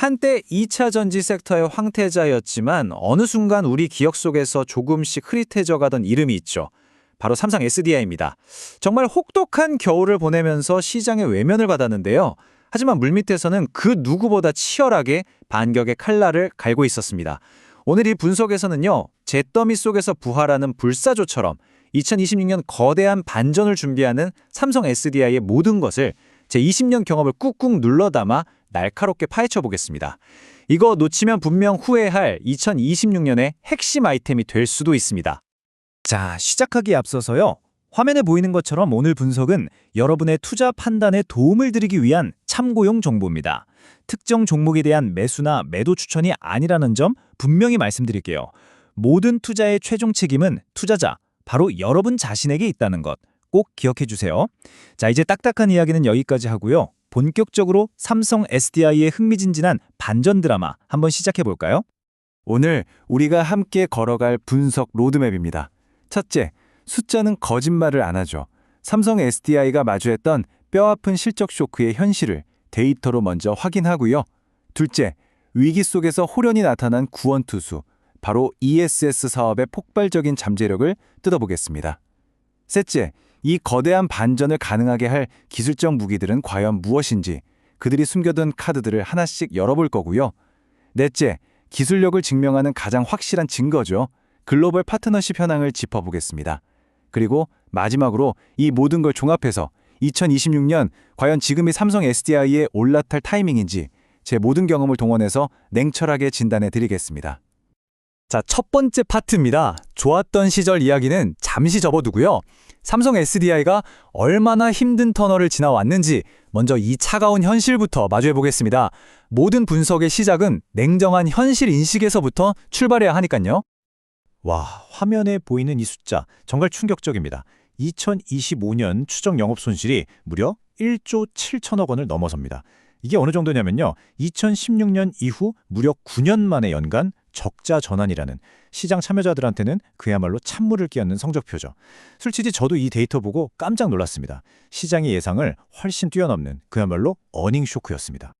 한때 2차 전지 섹터의 황태자였지만 어느 순간 우리 기억 속에서 조금씩 흐릿해져가던 이름이 있죠. 바로 삼성 SDI입니다. 정말 혹독한 겨울을 보내면서 시장의 외면을 받았는데요. 하지만 물밑에서는 그 누구보다 치열하게 반격의 칼날을 갈고 있었습니다. 오늘 이 분석에서는요, 잿더미 속에서 부활하는 불사조처럼 2026년 거대한 반전을 준비하는 삼성 SDI의 모든 것을 제 20년 경험을 꾹꾹 눌러 담아 날카롭게 파헤쳐 보겠습니다. 이거 놓치면 분명 후회할 2026년의 핵심 아이템이 될 수도 있습니다. 자, 시작하기에 앞서서요. 화면에 보이는 것처럼 오늘 분석은 여러분의 투자 판단에 도움을 드리기 위한 참고용 정보입니다. 특정 종목에 대한 매수나 매도 추천이 아니라는 점 분명히 말씀드릴게요. 모든 투자의 최종 책임은 투자자, 바로 여러분 자신에게 있다는 것 꼭 기억해 주세요. 자, 이제 딱딱한 이야기는 여기까지 하고요. 본격적으로 삼성 SDI의 흥미진진한 반전 드라마 한번 시작해 볼까요? 오늘 우리가 함께 걸어갈 분석 로드맵입니다. 첫째, 숫자는 거짓말을 안 하죠. 삼성 SDI가 마주했던 뼈아픈 실적 쇼크의 현실을 데이터로 먼저 확인하고요. 둘째, 위기 속에서 호련히 나타난 구원투수, 바로 ESS 사업의 폭발적인 잠재력을 뜯어보겠습니다. 셋째, 이 거대한 반전을 가능하게 할 기술적 무기들은 과연 무엇인지 그들이 숨겨둔 카드들을 하나씩 열어볼 거고요. 넷째, 기술력을 증명하는 가장 확실한 증거죠. 글로벌 파트너십 현황을 짚어보겠습니다. 그리고 마지막으로 이 모든 걸 종합해서 2026년 과연 지금이 삼성 SDI에 올라탈 타이밍인지 제 모든 경험을 동원해서 냉철하게 진단해 드리겠습니다. 자, 첫 번째 파트입니다. 좋았던 시절 이야기는 잠시 접어두고요. 삼성 SDI가 얼마나 힘든 터널을 지나왔는지 먼저 이 차가운 현실부터 마주해 보겠습니다. 모든 분석의 시작은 냉정한 현실 인식에서부터 출발해야 하니까요. 와, 화면에 보이는 이 숫자 정말 충격적입니다. 2025년 추정 영업 손실이 무려 1조 7천억 원을 넘어섭니다. 이게 어느 정도냐면요. 2016년 이후 무려 9년 만에 연간 적자 전환이라는 시장 참여자들한테는 그야말로 찬물을 끼얹는 성적표죠. 솔직히 저도 이 데이터 보고 깜짝 놀랐습니다. 시장의 예상을 훨씬 뛰어넘는 그야말로 어닝 쇼크였습니다.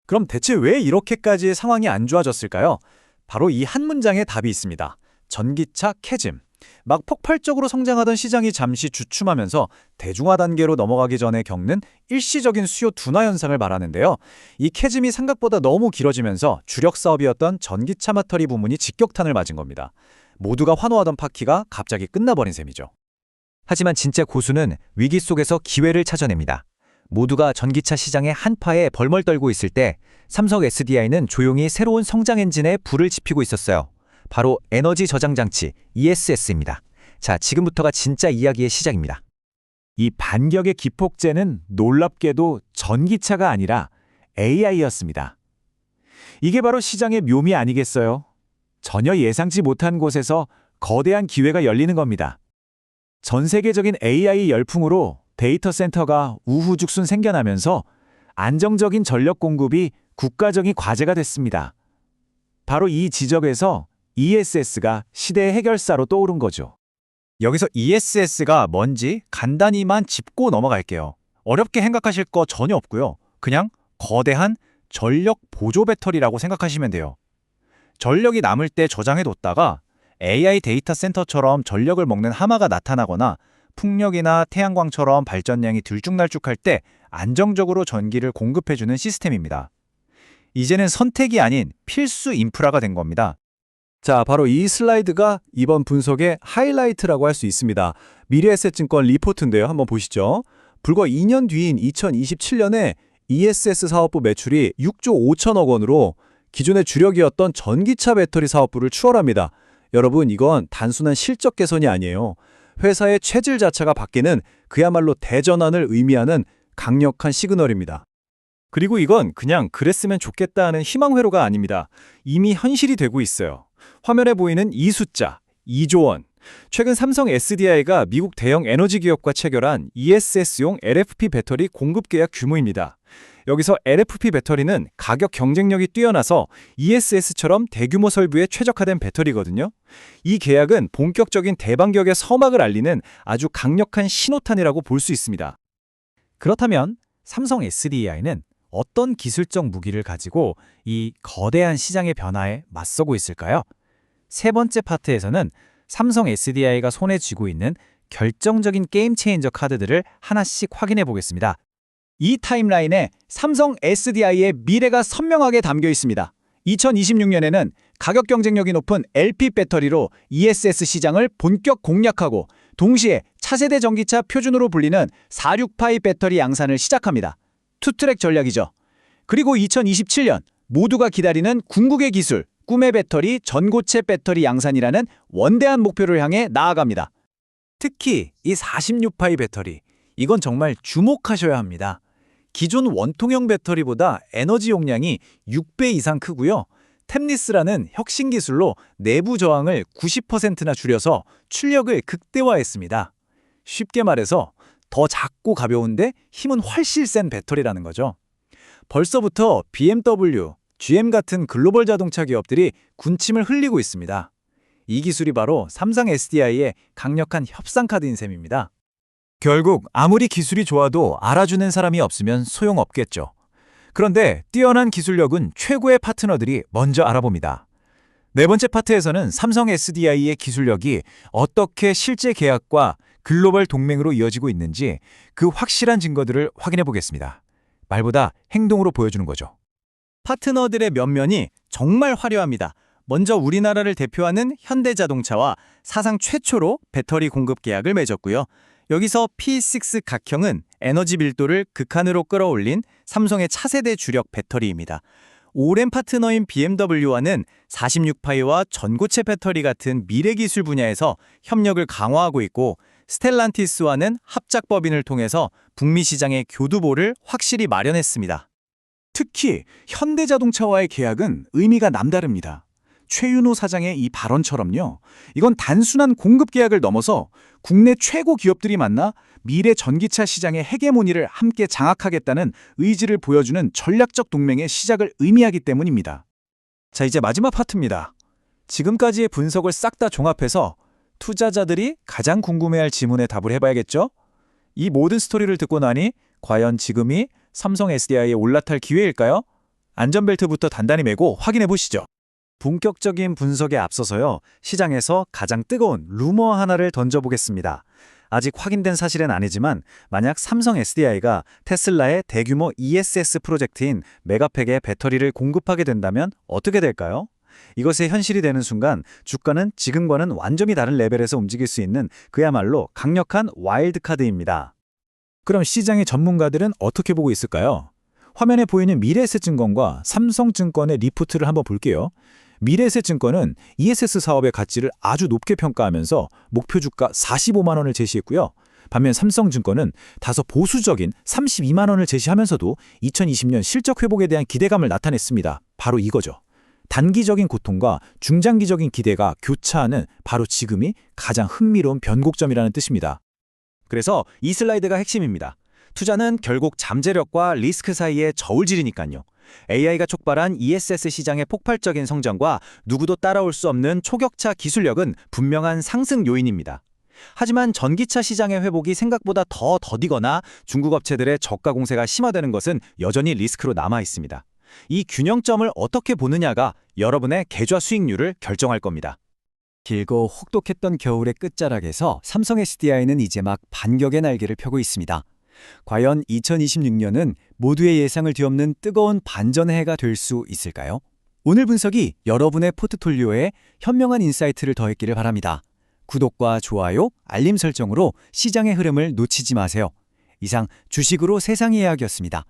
그럼 대체 왜 이렇게까지 상황이 안 좋아졌을까요? 바로 이 한 문장에 답이 있습니다. 전기차 캐즘. 막 폭발적으로 성장하던 시장이 잠시 주춤하면서 대중화 단계로 넘어가기 전에 겪는 일시적인 수요 둔화 현상을 말하는데요. 이 캐즘이 생각보다 너무 길어지면서 주력 사업이었던 전기차 마터리 부문이 직격탄을 맞은 겁니다. 모두가 환호하던 파티가 갑자기 끝나버린 셈이죠. 하지만 진짜 고수는 위기 속에서 기회를 찾아냅니다. 모두가 전기차 시장의 한파에 벌벌 떨고 있을 때 삼성 SDI는 조용히 새로운 성장 엔진에 불을 지피고 있었어요. 바로 에너지 저장 장치 ESS입니다. 자, 지금부터가 진짜 이야기의 시작입니다. 이 반격의 기폭제는 놀랍게도 전기차가 아니라 AI였습니다. 이게 바로 시장의 묘미 아니겠어요? 전혀 예상치 못한 곳에서 거대한 기회가 열리는 겁니다. 전 세계적인 AI 열풍으로 데이터 센터가 우후죽순 생겨나면서 안정적인 전력 공급이 국가적인 과제가 됐습니다. 바로 이 지적에서 ESS가 시대의 해결사로 떠오른 거죠. 여기서 ESS가 뭔지 간단히만 짚고 넘어갈게요. 어렵게 생각하실 거 전혀 없고요. 그냥 거대한 전력 보조 배터리라고 생각하시면 돼요. 전력이 남을 때 저장해뒀다가 AI 데이터 센터처럼 전력을 먹는 하마가 나타나거나 풍력이나 태양광처럼 발전량이 들쭉날쭉할 때 안정적으로 전기를 공급해주는 시스템입니다. 이제는 선택이 아닌 필수 인프라가 된 겁니다. 자, 바로 이 슬라이드가 이번 분석의 하이라이트라고 할 수 있습니다. 미래에셋증권 리포트인데요. 한번 보시죠. 불과 2년 뒤인 2027년에 ESS 사업부 매출이 6조 5천억 원으로 기존의 주력이었던 전기차 배터리 사업부를 추월합니다. 여러분, 이건 단순한 실적 개선이 아니에요. 회사의 체질 자체가 바뀌는 그야말로 대전환을 의미하는 강력한 시그널입니다. 그리고 이건 그냥 그랬으면 좋겠다 하는 희망회로가 아닙니다. 이미 현실이 되고 있어요. 화면에 보이는 이 숫자, 2조 원. 최근 삼성 SDI가 미국 대형 에너지 기업과 체결한 ESS용 LFP 배터리 공급 계약 규모입니다. 여기서 LFP 배터리는 가격 경쟁력이 뛰어나서 ESS처럼 대규모 설비에 최적화된 배터리거든요. 이 계약은 본격적인 대반격의 서막을 알리는 아주 강력한 신호탄이라고 볼 수 있습니다. 그렇다면 삼성 SDI는 어떤 기술적 무기를 가지고 이 거대한 시장의 변화에 맞서고 있을까요? 세 번째 파트에서는 삼성 SDI가 손에 쥐고 있는 결정적인 게임 체인저 카드들을 하나씩 확인해 보겠습니다. 이 타임라인에 삼성 SDI의 미래가 선명하게 담겨 있습니다. 2026년에는 가격 경쟁력이 높은 LP 배터리로 ESS 시장을 본격 공략하고 동시에 차세대 전기차 표준으로 불리는 46파이 배터리 양산을 시작합니다. 투트랙 전략이죠. 그리고 2027년 모두가 기다리는 궁극의 기술, 꿈의 배터리, 전고체 배터리 양산이라는 원대한 목표를 향해 나아갑니다. 특히 이 46파이 배터리, 이건 정말 주목하셔야 합니다. 기존 원통형 배터리보다 에너지 용량이 6배 이상 크고요. 템리스라는 혁신 기술로 내부 저항을 90%나 줄여서 출력을 극대화했습니다. 쉽게 말해서 더 작고 가벼운데 힘은 훨씬 센 배터리라는 거죠. 벌써부터 BMW, GM 같은 글로벌 자동차 기업들이 군침을 흘리고 있습니다. 이 기술이 바로 삼성 SDI의 강력한 협상 카드인 셈입니다. 결국 아무리 기술이 좋아도 알아주는 사람이 없으면 소용없겠죠. 그런데 뛰어난 기술력은 최고의 파트너들이 먼저 알아봅니다. 네 번째 파트에서는 삼성 SDI의 기술력이 어떻게 실제 계약과 글로벌 동맹으로 이어지고 있는지 그 확실한 증거들을 확인해 보겠습니다. 말보다 행동으로 보여주는 거죠. 파트너들의 면면이 정말 화려합니다. 먼저 우리나라를 대표하는 현대자동차와 사상 최초로 배터리 공급 계약을 맺었고요. 여기서 P6 각형은 에너지 밀도를 극한으로 끌어올린 삼성의 차세대 주력 배터리입니다. 오랜 파트너인 BMW와는 46파이와 전고체 배터리 같은 미래 기술 분야에서 협력을 강화하고 있고 스텔란티스와는 합작 법인을 통해서 북미 시장의 교두보를 확실히 마련했습니다. 특히 현대자동차와의 계약은 의미가 남다릅니다. 최윤호 사장의 이 발언처럼요. 이건 단순한 공급 계약을 넘어서 국내 최고 기업들이 만나 미래 전기차 시장의 헤게모니를 함께 장악하겠다는 의지를 보여주는 전략적 동맹의 시작을 의미하기 때문입니다. 자, 이제 마지막 파트입니다. 지금까지의 분석을 싹 다 종합해서 투자자들이 가장 궁금해할 질문에 답을 해봐야겠죠? 이 모든 스토리를 듣고 나니 과연 지금이 삼성 SDI에 올라탈 기회일까요? 안전벨트부터 단단히 매고 확인해 보시죠. 본격적인 분석에 앞서서요, 시장에서 가장 뜨거운 루머 하나를 던져보겠습니다. 아직 확인된 사실은 아니지만 만약 삼성 SDI가 테슬라의 대규모 ESS 프로젝트인 메가팩에 배터리를 공급하게 된다면 어떻게 될까요? 이것이 현실이 되는 순간 주가는 지금과는 완전히 다른 레벨에서 움직일 수 있는 그야말로 강력한 와일드카드입니다. 그럼 시장의 전문가들은 어떻게 보고 있을까요? 화면에 보이는 미래에셋증권과 삼성증권의 리포트를 한번 볼게요. 미래에셋증권은 ESS 사업의 가치를 아주 높게 평가하면서 목표 주가 45만 원을 제시했고요. 반면 삼성증권은 다소 보수적인 32만 원을 제시하면서도 2020년 실적 회복에 대한 기대감을 나타냈습니다. 바로 이거죠. 단기적인 고통과 중장기적인 기대가 교차하는 바로 지금이 가장 흥미로운 변곡점이라는 뜻입니다. 그래서 이 슬라이드가 핵심입니다. 투자는 결국 잠재력과 리스크 사이의 저울질이니까요. AI가 촉발한 ESS 시장의 폭발적인 성장과 누구도 따라올 수 없는 초격차 기술력은 분명한 상승 요인입니다. 하지만 전기차 시장의 회복이 생각보다 더 더디거나 중국 업체들의 저가 공세가 심화되는 것은 여전히 리스크로 남아 있습니다. 이 균형점을 어떻게 보느냐가 여러분의 계좌 수익률을 결정할 겁니다. 길고 혹독했던 겨울의 끝자락에서 삼성 SDI는 이제 막 반격의 날개를 펴고 있습니다. 과연 2026년은 모두의 예상을 뒤엎는 뜨거운 반전의 해가 될 수 있을까요? 오늘 분석이 여러분의 포트폴리오에 현명한 인사이트를 더했기를 바랍니다. 구독과 좋아요, 알림 설정으로 시장의 흐름을 놓치지 마세요. 이상 주식으로 세상 이야기였습니다.